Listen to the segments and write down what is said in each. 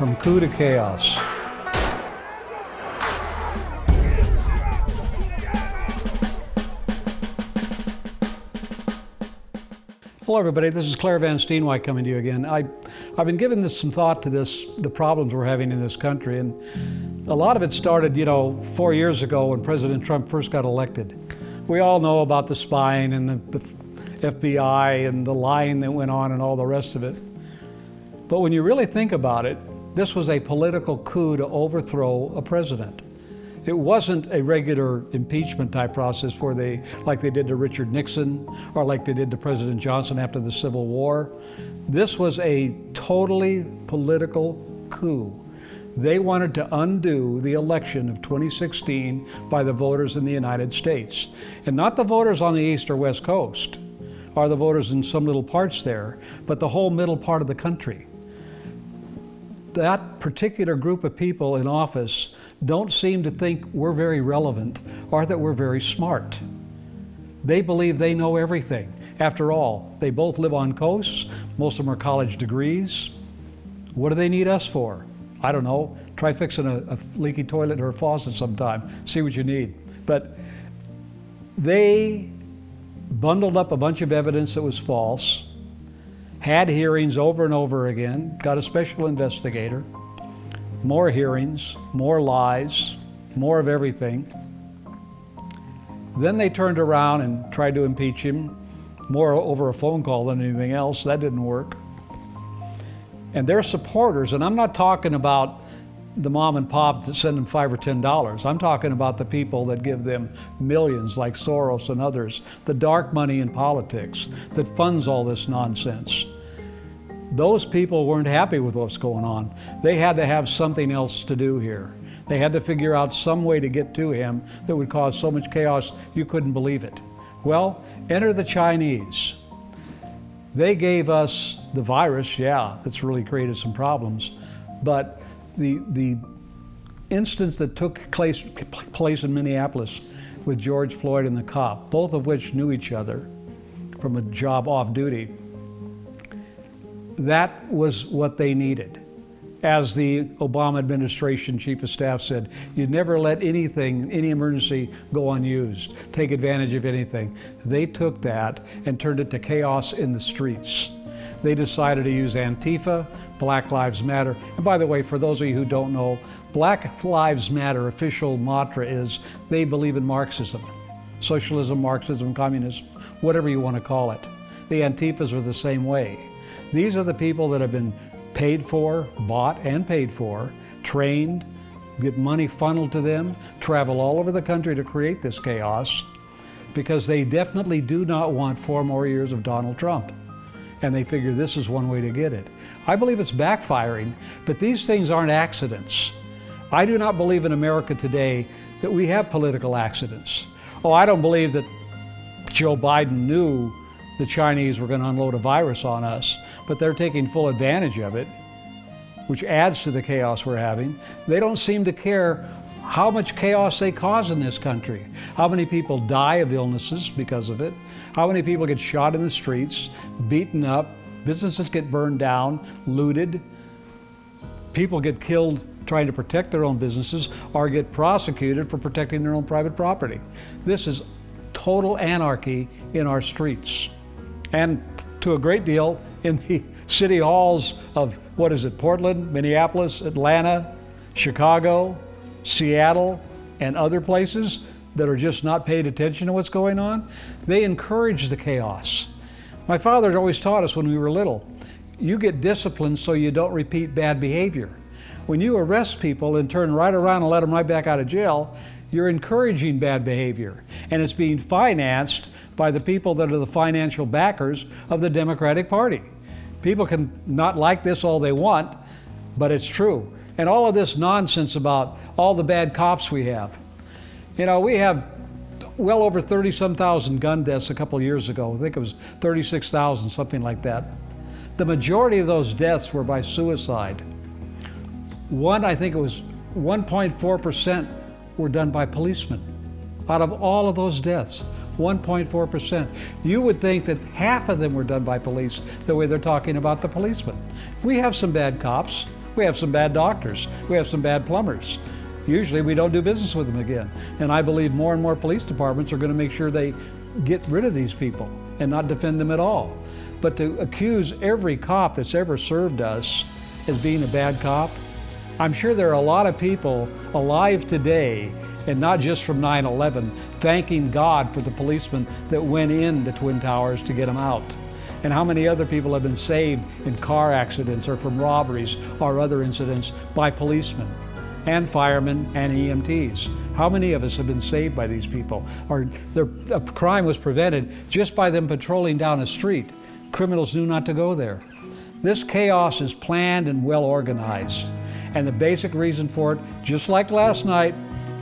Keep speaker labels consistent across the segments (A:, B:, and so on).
A: From coup to chaos. Hello everybody, this is Claire Van Steenwyk coming to you again. I've been giving some thought to the problems we're having in this country, and a lot of it started, 4 years ago when President Trump first got elected. We all know about the spying and the FBI and the lying that went on and all the rest of it. But when you really think about it, this was a political coup to overthrow a president. It wasn't a regular impeachment type process like they did to Richard Nixon or like they did to President Johnson after the Civil War. This was a totally political coup. They wanted to undo the election of 2016 by the voters in the United States. And not the voters on the East or West Coast, or the voters in some little parts there, but the whole middle part of the country. That particular group of people in office don't seem to think we're very relevant or that we're very smart. They believe they know everything. After all, they both live on coasts. Most of them are college degrees. What do they need us for? I don't know. Try fixing a leaky toilet or a faucet sometime. See what you need. But they bundled up a bunch of evidence that was false, had hearings over and over again, got a special investigator, more hearings, more lies, more of everything. Then they turned around and tried to impeach him, more over a phone call than anything else. That didn't work. And their supporters, and I'm not talking about the mom and pop that send them $5 or $10. I'm talking about the people that give them millions like Soros and others, the dark money in politics that funds all this nonsense. Those people weren't happy with what's going on. They had to have something else to do here. They had to figure out some way to get to him that would cause so much chaos you couldn't believe it. Well, enter the Chinese. They gave us the virus, yeah, that's really created some problems, but the instance that took place in Minneapolis with George Floyd and the cop, both of which knew each other from a job off duty, that was what they needed. As the Obama administration chief of staff said, you'd never let anything, any emergency go unused, take advantage of anything. They took that and turned it to chaos in the streets. They decided to use Antifa, Black Lives Matter. And by the way, for those of you who don't know, Black Lives Matter official mantra is they believe in Marxism. Socialism, Marxism, communism, whatever you want to call it. The Antifas are the same way. These are the people that have been paid for, bought and paid for, trained, get money funneled to them, travel all over the country to create this chaos, because they definitely do not want 4 more years of Donald Trump. And they figure this is one way to get it. I believe it's backfiring, but these things aren't accidents. I do not believe in America today that we have political accidents. Oh, I don't believe that Joe Biden knew the Chinese were going to unload a virus on us, but they're taking full advantage of it, which adds to the chaos we're having. They don't seem to care how much chaos they cause in this country, how many people die of illnesses because of it, how many people get shot in the streets, beaten up, businesses get burned down, looted, people get killed trying to protect their own businesses or get prosecuted for protecting their own private property. This is total anarchy in our streets. And to a great deal in the city halls of, Portland, Minneapolis, Atlanta, Chicago, Seattle, and other places that are just not paying attention to what's going on. They encourage the chaos. My father had always taught us when we were little, you get disciplined so you don't repeat bad behavior. When you arrest people and turn right around and let them right back out of jail, you're encouraging bad behavior. And it's being financed by the people that are the financial backers of the Democratic Party. People can not like this all they want, but it's true. And all of this nonsense about all the bad cops we have. We have well over 30-some thousand gun deaths a couple of years ago. I think it was 36,000, something like that. The majority of those deaths were by suicide. I think it was 1.4% were done by policemen. Out of all of those deaths, 1.4%. You would think that half of them were done by police, the way they're talking about the policemen. We have some bad cops. We have some bad doctors. We have some bad plumbers. Usually we don't do business with them again. And I believe more and more police departments are going to make sure they get rid of these people and not defend them at all. But to accuse every cop that's ever served us as being a bad cop, I'm sure there are a lot of people alive today, and not just from 9/11, thanking God for the policemen that went in the Twin Towers to get them out. And how many other people have been saved in car accidents or from robberies or other incidents by policemen and firemen and EMTs? How many of us have been saved by these people? Or a crime was prevented just by them patrolling down a street. Criminals knew not to go there. This chaos is planned and well organized. And the basic reason for it, just like last night,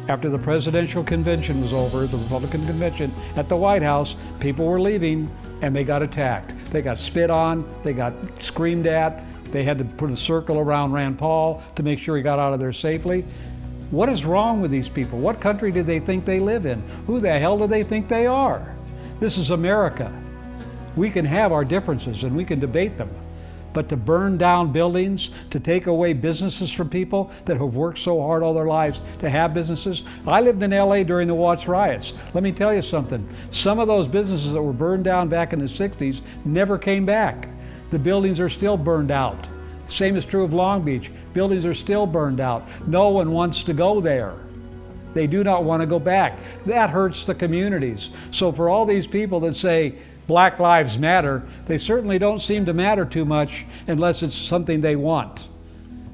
A: after the presidential convention was over, the Republican convention at the White House, people were leaving and they got attacked. They got spit on, they got screamed at, they had to put a circle around Rand Paul to make sure he got out of there safely. What is wrong with these people? What country do they think they live in? Who the hell do they think they are? This is America. We can have our differences and we can debate them. But to burn down buildings, to take away businesses from people that have worked so hard all their lives to have businesses. I lived in LA during the Watts riots. Let me tell you something. Some of those businesses that were burned down back in the 60s never came back. The buildings are still burned out. The same is true of Long Beach. Buildings are still burned out. No one wants to go there. They do not want to go back. That hurts the communities. So for all these people that say, Black Lives Matter, they certainly don't seem to matter too much unless it's something they want.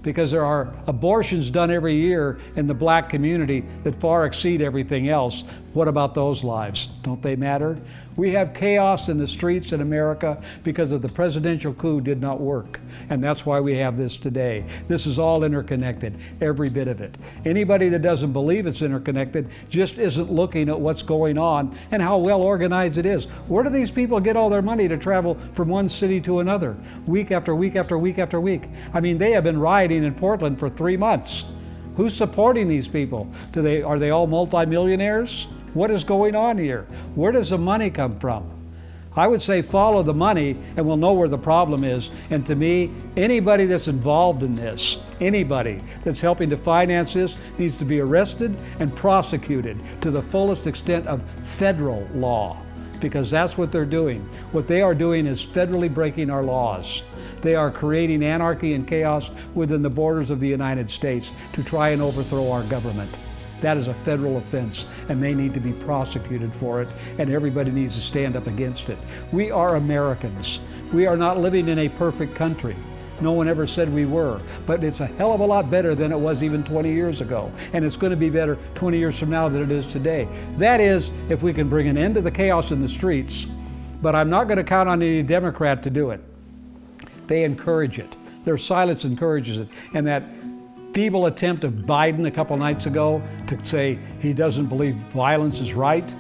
A: Because there are abortions done every year in the black community that far exceed everything else. What about those lives? Don't they matter? We have chaos in the streets in America because of the presidential coup did not work. And that's why we have this today. This is all interconnected, every bit of it. Anybody that doesn't believe it's interconnected just isn't looking at what's going on and how well organized it is. Where do these people get all their money to travel from one city to another, week after week after week after week? I mean, they have been rioting in Portland for 3 months. Who's supporting these people? Are they all multimillionaires? What is going on here? Where does the money come from? I would say follow the money and we'll know where the problem is. And to me, anybody that's involved in this, anybody that's helping to finance this needs to be arrested and prosecuted to the fullest extent of federal law, because that's what they're doing. What they are doing is federally breaking our laws. They are creating anarchy and chaos within the borders of the United States to try and overthrow our government. That is a federal offense, and they need to be prosecuted for it, and everybody needs to stand up against it. We are Americans. We are not living in a perfect country. No one ever said we were, but it's a hell of a lot better than it was even 20 years ago, and it's going to be better 20 years from now than it is today. That is, if we can bring an end to the chaos in the streets, but I'm not going to count on any Democrat to do it. They encourage it. Their silence encourages it, and that feeble attempt of Biden a couple nights ago to say he doesn't believe violence is right.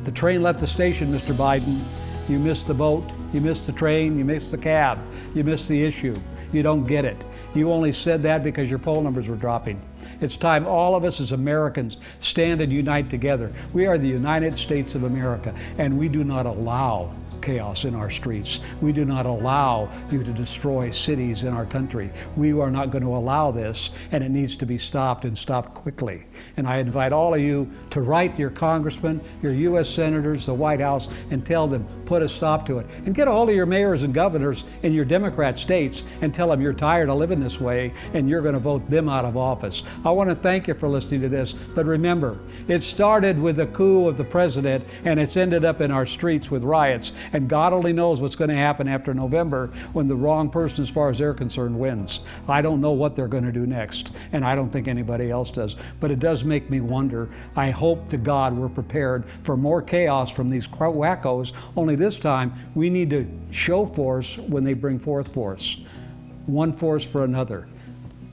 A: The train left the station, Mr. Biden. You missed the boat, you missed the train, you missed the cab, you missed the issue. You don't get it. You only said that because your poll numbers were dropping. It's time all of us as Americans stand and unite together. We are the United States of America, and we do not allow chaos in our streets. We do not allow you to destroy cities in our country. We are not going to allow this, and it needs to be stopped, and stopped quickly. And I invite all of you to write your congressmen, your U.S. senators, the White House, and tell them, put a stop to it. And get a hold of your mayors and governors in your Democrat states and tell them you're tired of living this way and you're going to vote them out of office. I want to thank you for listening to this, but remember, it started with the coup of the president, and it's ended up in our streets with riots. And God only knows what's going to happen after November when the wrong person, as far as they're concerned, wins. I don't know what they're going to do next, and I don't think anybody else does. But it does make me wonder. I hope to God we're prepared for more chaos from these wackos, only this time we need to show force when they bring forth force. One force for another.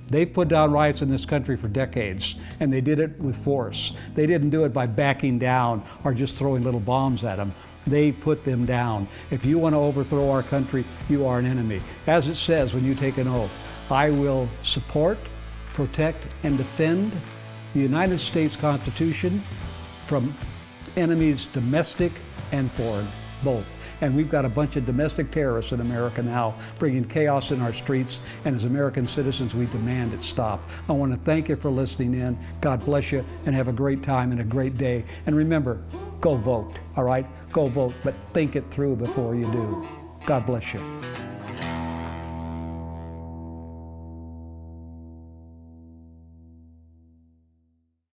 A: They've put down riots in this country for decades, and they did it with force. They didn't do it by backing down or just throwing little bombs at them. They put them down. If you want to overthrow our country, you are an enemy. As it says when you take an oath, I will support, protect, and defend the United States Constitution from enemies domestic and foreign, both. And we've got a bunch of domestic terrorists in America now, bringing chaos in our streets. And as American citizens, we demand it stop. I want to thank you for listening in. God bless you, and have a great time and a great day. And remember, go vote, all right? Go vote, but think it through before you do. God bless you.